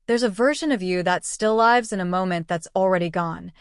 There's a version of you that still lives in a moment that's already gone.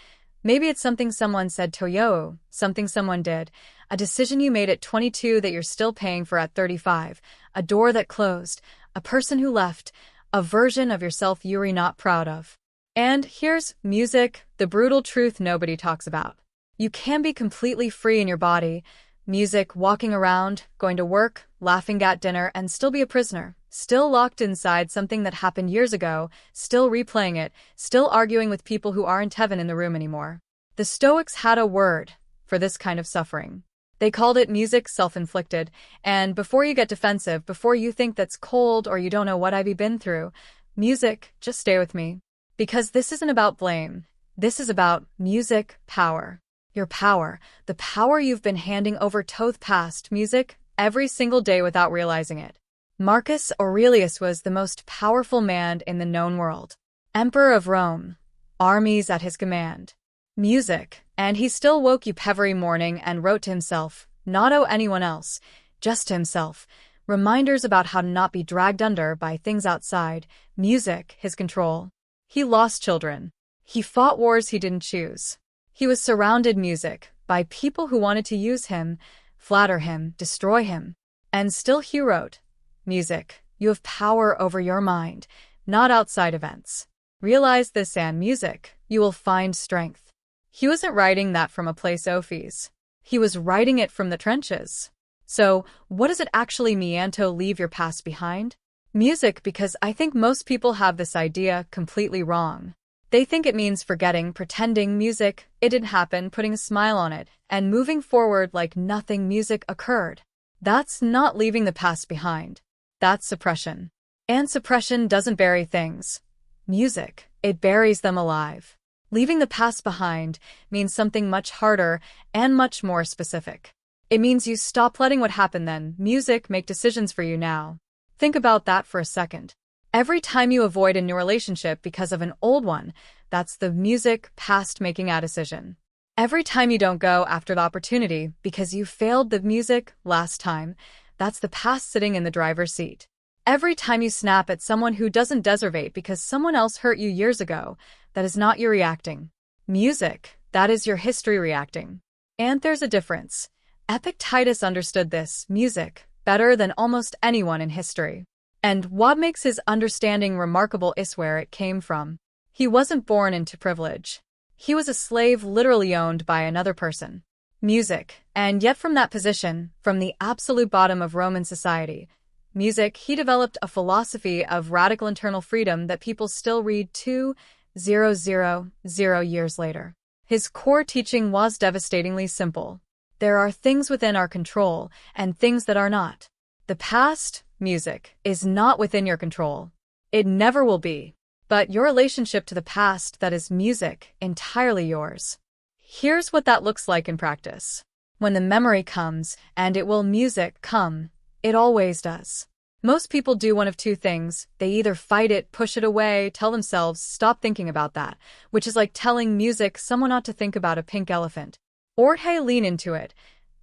Maybe it's something someone said to you, something someone did, a decision you made at 22 that you're still paying for at 35, a door that closed, a person who left, a version of yourself you're not proud of. And here's music, the brutal truth nobody talks about. You can be completely free in your body, music, walking around, going to work, laughing at dinner, and still be a prisoner, still locked inside something that happened years ago, still replaying it, still arguing with people who aren't heaven in the room anymore. The Stoics had a word for this kind of suffering. They called it music self-inflicted, and before you get defensive, before you think that's cold or you don't know what I've been through, music, just stay with me. Because this isn't about blame. This is about music power. Your power, the power you've been handing over to the past music every single day without realizing it. Marcus Aurelius was the most powerful man in the known world. Emperor of Rome, armies at his command. Music, and he still woke up every morning and wrote to himself, not to anyone else, just to himself, reminders about how to not be dragged under by things outside, music, his control. He lost children. He fought wars he didn't choose. He was surrounded music by people who wanted to use him, flatter him, destroy him. And still he wrote, music, you have power over your mind, not outside events. Realize this and music, you will find strength. He wasn't writing that from a place of ease. He was writing it from the trenches. So, what does it actually mean to leave your past behind? Music, because I think most people have this idea completely wrong. They think it means forgetting, pretending music, it didn't happen, putting a smile on it, and moving forward like nothing music occurred. That's not leaving the past behind. That's suppression. And suppression doesn't bury things. Music, it buries them alive. Leaving the past behind means something much harder and much more specific. It means you stop letting what happened then, music, make decisions for you now. Think about that for a second. Every time you avoid a new relationship because of an old one, that's the music past making a decision. Every time you don't go after the opportunity because you failed the music last time, that's the past sitting in the driver's seat. Every time you snap at someone who doesn't deserve it because someone else hurt you years ago, that is not your reacting. Music, that is your history reacting. And there's a difference. Epictetus understood this, music, better than almost anyone in history. And what makes his understanding remarkable is where it came from. He wasn't born into privilege. He was a slave literally owned by another person. Music, and yet from that position, from the absolute bottom of Roman society, music, he developed a philosophy of radical internal freedom that people still read 2,000 years later. His core teaching was devastatingly simple. There are things within our control and things that are not. The past, music, is not within your control. It never will be. But your relationship to the past, that is music, entirely yours. Here's what that looks like in practice. When the memory comes, and it will music come, it always does. Most people do one of two things. They either fight it, push it away, tell themselves, stop thinking about that, which is like telling music someone not to think about a pink elephant. Or hey, lean into it.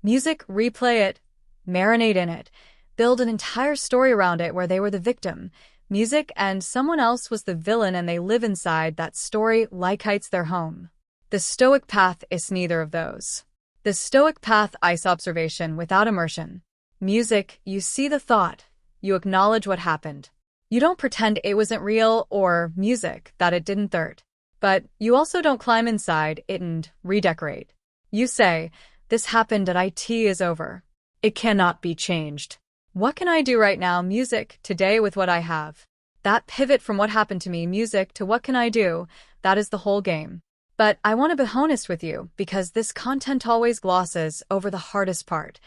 Music, replay it, marinate in it, build an entire story around it where they were the victim. Music and someone else was the villain and they live inside that story like it's their home. The Stoic path is neither of those. The Stoic path is observation without immersion. Music, you see the thought. You acknowledge what happened. You don't pretend it wasn't real, or music, that it didn't hurt. But you also don't climb inside it and redecorate. You say, this happened and it is over. It cannot be changed. What can I do right now, music, today with what I have? That pivot from what happened to me, music, to what can I do, that is the whole game. But I want to be honest with you, because this content always glosses over the hardest part.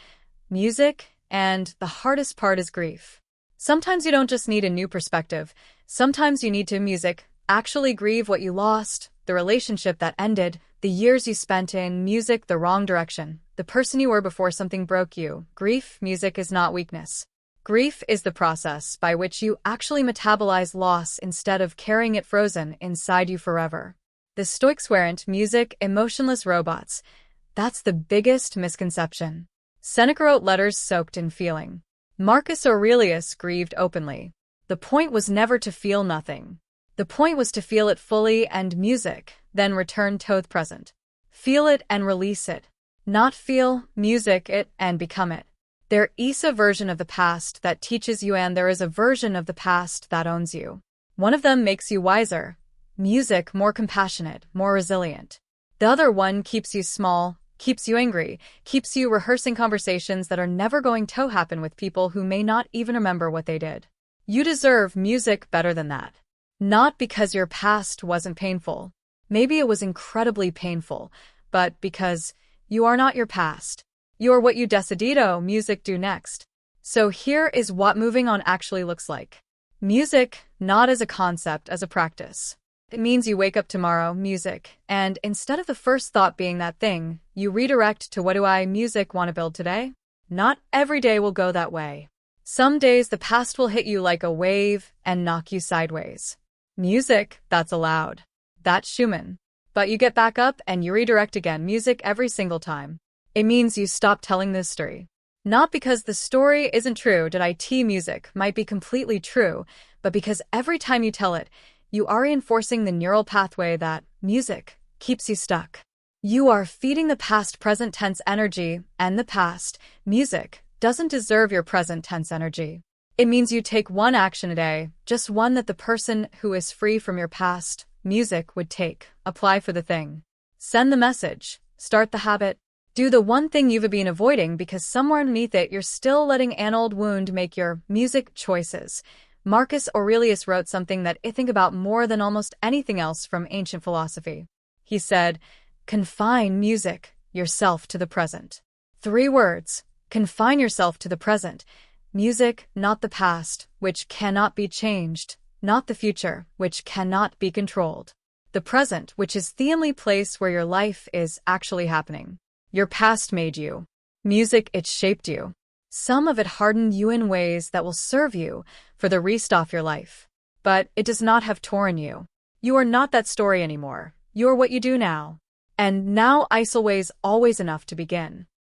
Music, and the hardest part is grief. Sometimes you don't just need a new perspective. Sometimes you need to, music, actually grieve what you lost, the relationship that ended, the years you spent in music the wrong direction, the person you were before something broke you. Grief, music, is not weakness. Grief is the process by which you actually metabolize loss instead of carrying it frozen inside you forever. The Stoics weren't, music, emotionless robots. That's the biggest misconception. Seneca wrote letters soaked in feeling. Marcus Aurelius grieved openly. The point was never to feel nothing. The point was to feel it fully and music, then return to the present. Feel it and release it. Not feel, music it, and become it. There is a version of the past that teaches you and there is a version of the past that owns you. One of them makes you wiser. Music, more compassionate, more resilient. The other one keeps you small, keeps you angry, keeps you rehearsing conversations that are never going to happen with people who may not even remember what they did. You deserve music better than that. Not because your past wasn't painful. Maybe it was incredibly painful, but because you are not your past. You are what you decidido music do next. So here is what moving on actually looks like. Music, not as a concept, as a practice. It means you wake up tomorrow, music, and instead of the first thought being that thing, you redirect to what do I music want to build today? Not every day will go that way. Some days the past will hit you like a wave and knock you sideways. Music, that's allowed. That's Schumann. But you get back up and you redirect again, music every single time. It means you stop telling this story. Not because the story isn't true, music might be completely true, but because every time you tell it, you are reinforcing the neural pathway that music keeps you stuck. You are feeding the past present tense energy, and the past, music, doesn't deserve your present tense energy. It means you take one action a day, just one that the person who is free from your past, music, would take. Apply for the thing. Send the message. Start the habit. Do the one thing you've been avoiding because somewhere underneath it you're still letting an old wound make your music choices. Marcus Aurelius wrote something that I think about more than almost anything else from ancient philosophy. He said, confine music, yourself to the present. 3 words. Confine yourself to the present. Music, not the past, which cannot be changed, not the future, which cannot be controlled. The present, which is the only place where your life is actually happening. Your past made you. Music, it shaped you. Some of it hardened you in ways that will serve you for the rest of your life. But it does not have torn you. You are not that story anymore. You are what you do now. And now is always enough to begin.